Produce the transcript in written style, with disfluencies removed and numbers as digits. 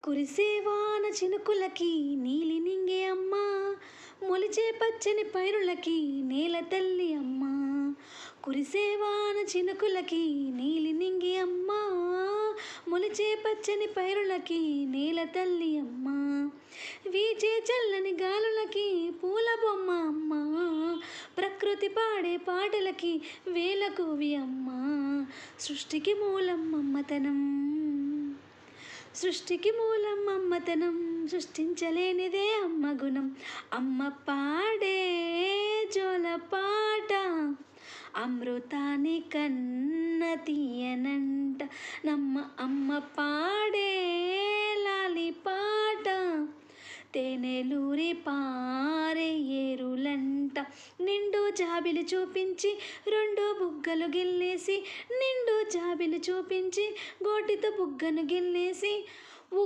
కురిసేవాన చినుకులకి నీలి నింగే అమ్మ, మొలిచే పచ్చని పైరులకి నేల తల్లి అమ్మ. కురిసేవాన చినుకులకి నీలి నింగి అమ్మ, మొలిచే పచ్చని పైరులకి నేల తల్లి అమ్మ. వీచే చల్లని గాలులకి పూల బొమ్మ అమ్మ, ప్రకృతి పాడే పాటలకి వేలకువి అమ్మ. సృష్టికి మూలం అమ్మతనం, సృష్టికి మూలం అమ్మతనం, సృష్టించలేనిదే అమ్మ గుణం. అమ్మ పాడే జోల పాట అమృతాని కన్న తీయనంట. అమ్మ పాడే లాలి పాట తేనెలూరి పారే ఏరులంట. నిండు జాబిలి చూపించి రెండు బుగ్గలు గిల్లేసి, నిండు జాబిలి చూపించి గోటితో బుగ్గను గిల్లేసి,